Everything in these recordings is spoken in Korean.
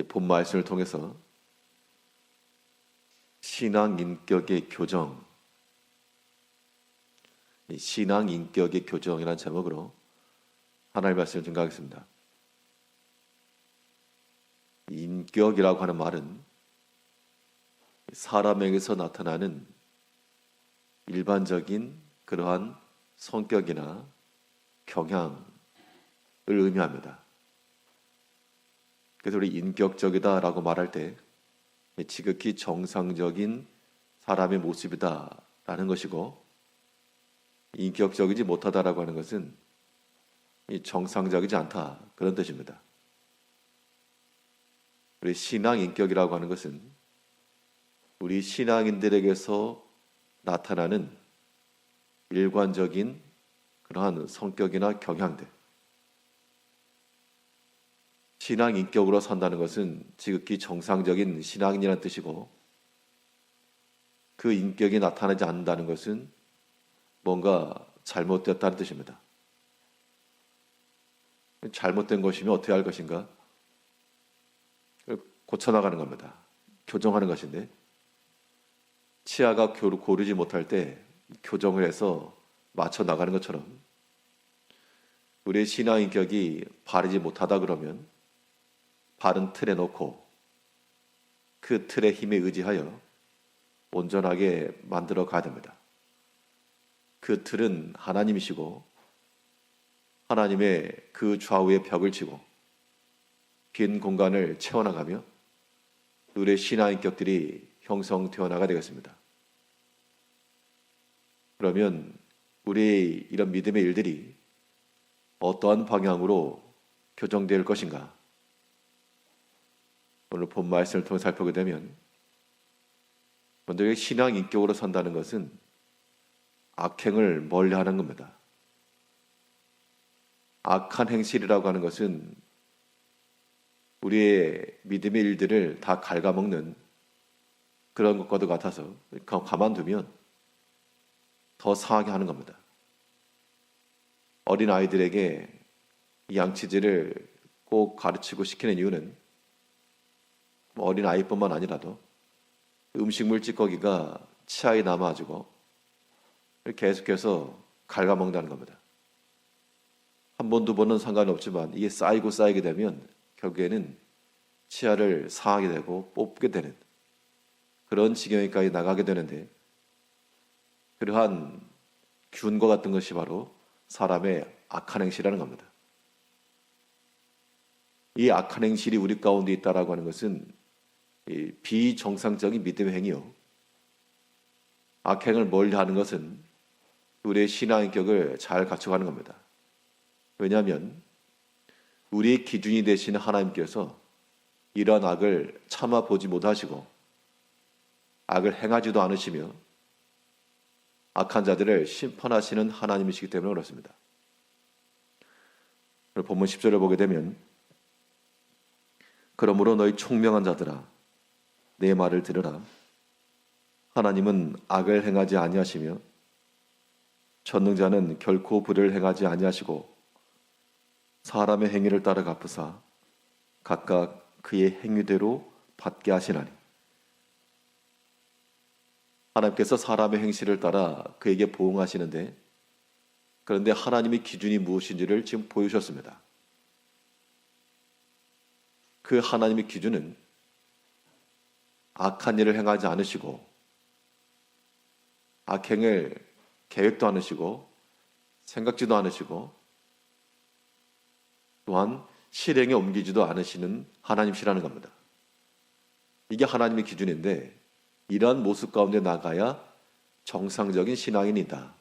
본 말씀을 통해서 신앙 인격의 교정, 신앙 인격의 교정이라는 제목으로 하나님의 말씀을 증거하겠습니다. 인격이라고 하는 말은 사람에게서 나타나는 일반적인 그러한 성격이나 경향을 의미합니다. 그래서 우리 인격적이다라고 말할 때 지극히 정상적인 사람의 모습이다라는 것이고, 인격적이지 못하다라고 하는 것은 정상적이지 않다, 그런 뜻입니다. 우리 신앙 인격이라고 하는 것은 우리 신앙인들에게서 나타나는 일관적인 그러한 성격이나 경향들, 신앙 인격으로 산다는 것은 지극히 정상적인 신앙인이라는 뜻이고, 그 인격이 나타나지 않는다는 것은 뭔가 잘못되었다는 뜻입니다. 잘못된 것이면 어떻게 할 것인가? 고쳐나가는 겁니다. 교정하는 것인데, 치아가 고르지 못할 때 교정을 해서 맞춰나가는 것처럼 우리의 신앙 인격이 바르지 못하다 그러면 바른 틀에 놓고 그 틀의 힘에 의지하여 온전하게 만들어 가야 됩니다. 그 틀은 하나님이시고, 하나님의 그 좌우에 벽을 치고 빈 공간을 채워나가며 우리의 신앙 인격들이 형성되어 나가야 되겠습니다. 그러면 우리의 이런 믿음의 일들이 어떠한 방향으로 교정될 것인가? 오늘 본 말씀을 통해 살펴보게 되면, 먼저 신앙 인격으로 산다는 것은 악행을 멀리하는 겁니다. 악한 행실이라고 하는 것은 우리의 믿음의 일들을 다 갉아먹는 그런 것과도 같아서 가만두면 더 상하게 하는 겁니다. 어린 아이들에게 양치질을 꼭 가르치고 시키는 이유는 어린 아이뿐만 아니라도 음식물 찌꺼기가 치아에 남아가지고 계속해서 갉아먹는다는 겁니다. 한 번, 두 번은 상관없지만 이게 쌓이게 되면 결국에는 치아를 상하게 되고 뽑게 되는 그런 지경에까지 나가게 되는데, 그러한 균과 같은 것이 바로 사람의 악한 행실이라는 겁니다. 이 악한 행실이 우리 가운데 있다라고 하는 것은 비정상적인 믿음의 행위요, 악행을 멀리하는 것은 우리의 신앙 인격을 잘 갖춰가는 겁니다. 왜냐하면 우리의 기준이 되시는 하나님께서 이러한 악을 참아보지 못하시고 악을 행하지도 않으시며 악한 자들을 심판하시는 하나님이시기 때문에 그렇습니다. 본문 10절을 보게 되면, 그러므로 너희 총명한 자들아 내 말을 들으라. 하나님은 악을 행하지 아니하시며 전능자는 결코 불을 행하지 아니하시고 사람의 행위를 따라 갚으사 각각 그의 행위대로 받게 하시나니. 하나님께서 사람의 행실을 따라 그에게 보응하시는데, 그런데 하나님의 기준이 무엇인지를 지금 보여주셨습니다. 그 하나님의 기준은 악한 일을 행하지 않으시고 악행을 계획도 않으시고 생각지도 않으시고 또한 실행에 옮기지도 않으시는 하나님이시라는 겁니다. 이게 하나님의 기준인데, 이러한 모습 가운데 나가야 정상적인 신앙인이다,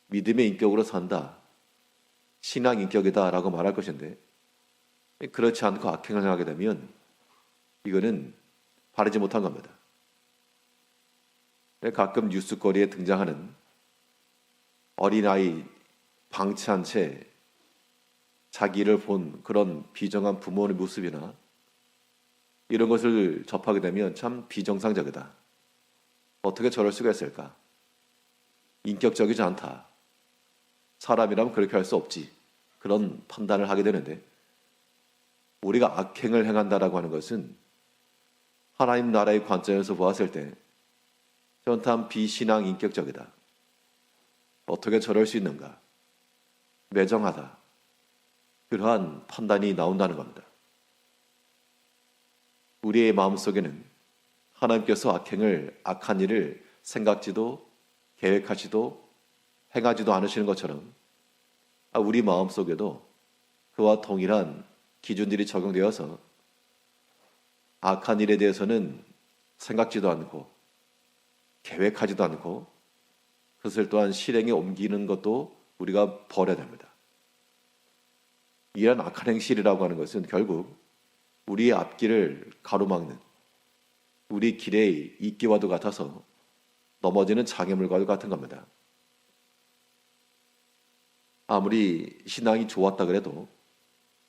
믿음의 인격으로 산다, 신앙 인격이다 라고 말할 것인데, 그렇지 않고 악행을 행하게 되면 이거는 바르지 못한 겁니다. 가끔 뉴스거리에 등장하는 어린아이 방치한 채 자기를 본 그런 비정한 부모의 모습이나 이런 것을 접하게 되면 참 비정상적이다, 어떻게 저럴 수가 있을까, 인격적이지 않다, 사람이라면 그렇게 할 수 없지, 그런 판단을 하게 되는데, 우리가 악행을 행한다라고 하는 것은 하나님 나라의 관점에서 보았을 때 저는 참 비신앙 인격적이다. 어떻게 저럴 수 있는가? 매정하다. 그러한 판단이 나온다는 겁니다. 우리의 마음속에는 하나님께서 악한 일을 생각지도 계획하지도 행하지도 않으시는 것처럼 우리 마음속에도 그와 동일한 기준들이 적용되어서 악한 일에 대해서는 생각지도 않고 계획하지도 않고 그것을 또한 실행에 옮기는 것도 우리가 버려야 됩니다. 이러한 악한 행실이라고 하는 것은 결국 우리의 앞길을 가로막는 우리 길의 이끼와도 같아서 넘어지는 장애물과도 같은 겁니다. 아무리 신앙이 좋았다 그래도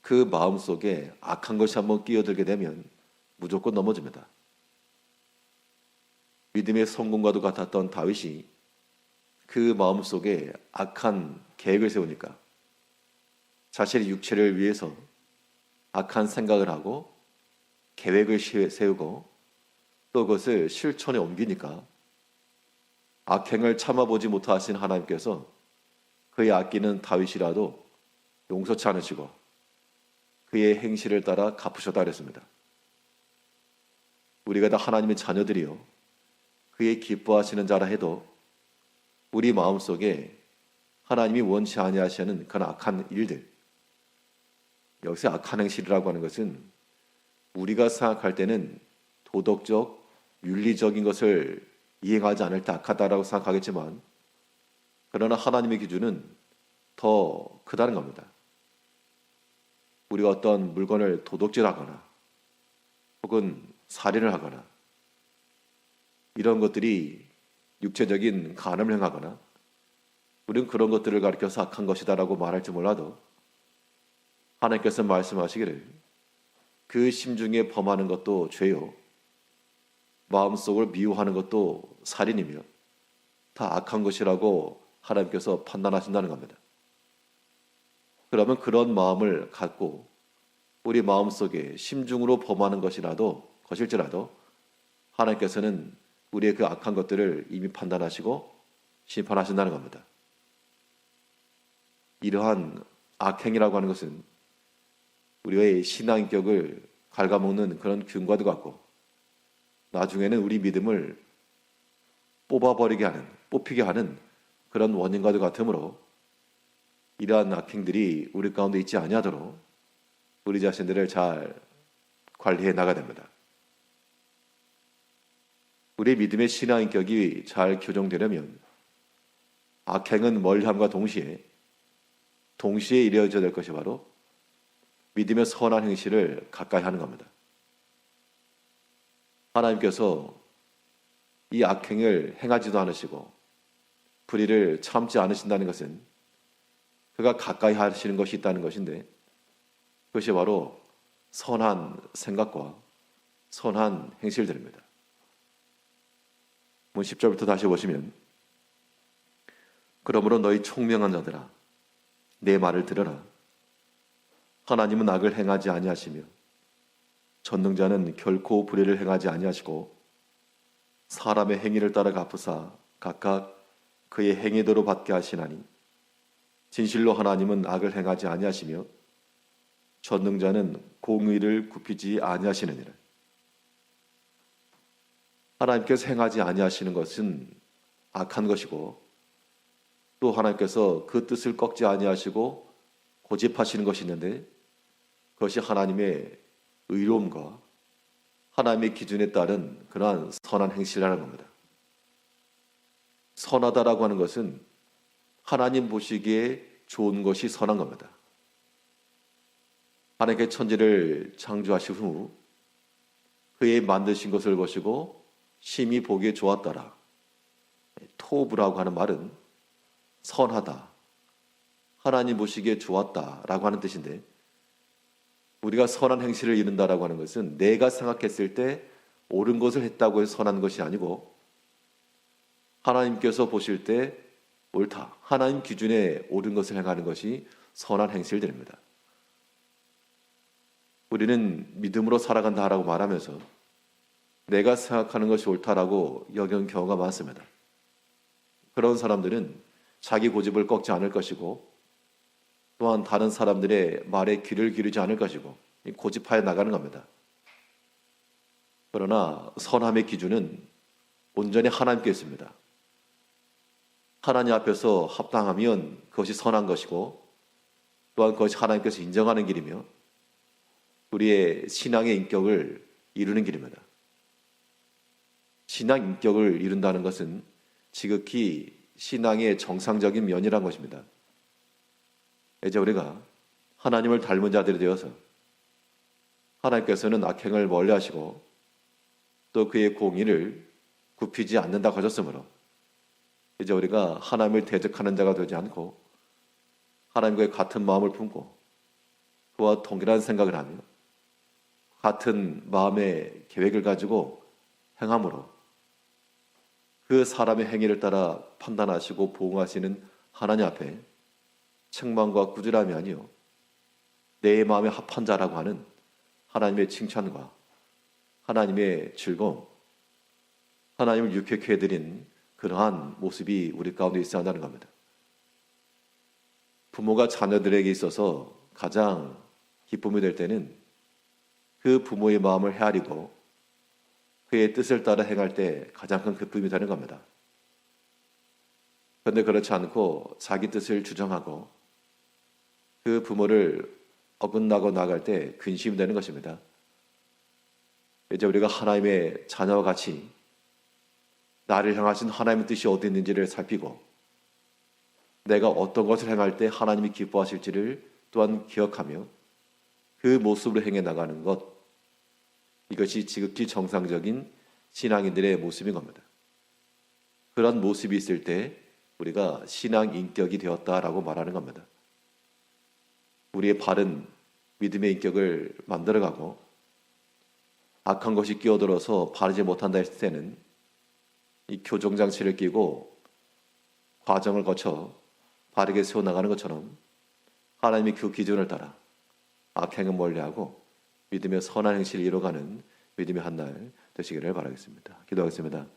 그 마음속에 악한 것이 한번 끼어들게 되면 무조건 넘어집니다. 믿음의 성공과도 같았던 다윗이 그 마음속에 악한 계획을 세우니까 자신의 육체를 위해서 악한 생각을 하고 계획을 세우고 또 그것을 실천에 옮기니까 악행을 참아보지 못하신 하나님께서 그의 아끼는 다윗이라도 용서치 않으시고 그의 행실을 따라 갚으셨다 그랬습니다. 우리가 다 하나님의 자녀들이요 그의 기뻐하시는 자라 해도 우리 마음속에 하나님이 원치 아니하시는 그런 악한 일들, 여기서 악한 행실이라고 하는 것은 우리가 생각할 때는 도덕적, 윤리적인 것을 이행하지 않을 때 악하다라고 생각하겠지만 그러나 하나님의 기준은 더 크다는 겁니다. 우리가 어떤 물건을 도둑질하거나 혹은 살인을 하거나 이런 것들이 육체적인 간음을 행하거나 우리는 그런 것들을 가리켜서 악한 것이다라고 말할지 몰라도 하나님께서 말씀하시기를 그 심중에 범하는 것도 죄요 마음속을 미워하는 것도 살인이며 다 악한 것이라고 하나님께서 판단하신다는 겁니다. 그러면 그런 마음을 갖고 우리 마음속에 심중으로 범하는 것일지라도 하나님께서는 우리의 그 악한 것들을 이미 판단하시고 심판하신다는 겁니다. 이러한 악행이라고 하는 것은 우리의 신앙인격을 갉아먹는 그런 균과도 같고 나중에는 우리 믿음을 뽑히게 하는 그런 원인과도 같으므로 이러한 악행들이 우리 가운데 있지 아니하도록 우리 자신들을 잘 관리해 나가야 됩니다. 우리의 믿음의 신앙인격이 잘 교정되려면 악행은 멀리함과 동시에 이루어져야 될 것이 바로 믿음의 선한 행실을 가까이 하는 겁니다. 하나님께서 이 악행을 행하지도 않으시고 불의를 참지 않으신다는 것은 그가 가까이 하시는 것이 있다는 것인데 그것이 바로 선한 생각과 선한 행실들입니다. 10절부터 다시 보시면 그러므로 너희 총명한 자들아 내 말을 들으라. 하나님은 악을 행하지 아니하시며 전능자는 결코 불의를 행하지 아니하시고 사람의 행위를 따라 갚으사 각각 그의 행위대로 받게 하시나니 진실로 하나님은 악을 행하지 아니하시며 전능자는 공의를 굽히지 아니하시느니라. 하나님께서 행하지 아니하시는 것은 악한 것이고 또 하나님께서 그 뜻을 꺾지 아니하시고 고집하시는 것이 있는데 그것이 하나님의 의로움과 하나님의 기준에 따른 그러한 선한 행실이라는 겁니다. 선하다라고 하는 것은 하나님 보시기에 좋은 것이 선한 겁니다. 하나님께 천지를 창조하신 후 그의 만드신 것을 보시고 심히 보기에 좋았더라. 토브라고 하는 말은 선하다, 하나님 보시기에 좋았다라고 하는 뜻인데 우리가 선한 행실을 이룬다라고 하는 것은 내가 생각했을 때 옳은 것을 했다고 해서 선한 것이 아니고 하나님께서 보실 때 옳다, 하나님 기준에 옳은 것을 행하는 것이 선한 행실들입니다. 우리는 믿음으로 살아간다라고 말하면서 내가 생각하는 것이 옳다라고 여기는 경우가 많습니다. 그런 사람들은 자기 고집을 꺾지 않을 것이고 또한 다른 사람들의 말에 귀를 기르지 않을 것이고 고집하여 나가는 겁니다. 그러나 선함의 기준은 온전히 하나님께 있습니다. 하나님 앞에서 합당하면 그것이 선한 것이고 또한 그것이 하나님께서 인정하는 길이며 우리의 신앙의 인격을 이루는 길입니다. 신앙 인격을 이룬다는 것은 지극히 신앙의 정상적인 면이란 것입니다. 이제 우리가 하나님을 닮은 자들이 되어서 하나님께서는 악행을 멀리하시고 또 그의 공의를 굽히지 않는다고 하셨으므로 이제 우리가 하나님을 대적하는 자가 되지 않고 하나님과의 같은 마음을 품고 그와 동일한 생각을 하며 같은 마음의 계획을 가지고 행함으로 그 사람의 행위를 따라 판단하시고 보응하시는 하나님 앞에 책망과 꾸지람이 아니요 내 마음에 합한 자라고 하는 하나님의 칭찬과 하나님의 즐거움, 하나님을 유쾌케 해드린 그러한 모습이 우리 가운데 있어야 한다는 겁니다. 부모가 자녀들에게 있어서 가장 기쁨이 될 때는 그 부모의 마음을 헤아리고 그의 뜻을 따라 행할 때 가장 큰 기쁨이 되는 겁니다. 그런데 그렇지 않고 자기 뜻을 주장하고 그 부모를 어긋나고 나갈 때 근심이 되는 것입니다. 이제 우리가 하나님의 자녀와 같이 나를 향하신 하나님의 뜻이 어디 있는지를 살피고 내가 어떤 것을 행할 때 하나님이 기뻐하실지를 또한 기억하며 그 모습으로 행해 나가는 것, 이것이 지극히 정상적인 신앙인들의 모습인 겁니다. 그런 모습이 있을 때 우리가 신앙 인격이 되었다라고 말하는 겁니다. 우리의 바른 믿음의 인격을 만들어가고 악한 것이 끼어들어서 바르지 못한다 했을 때는 이 교정장치를 끼고 과정을 거쳐 바르게 세워나가는 것처럼 하나님의 그 기준을 따라 악행은 멀리하고 믿음의 선한 행실을 이뤄가는 믿음의 한 날 되시기를 바라겠습니다. 기도하겠습니다.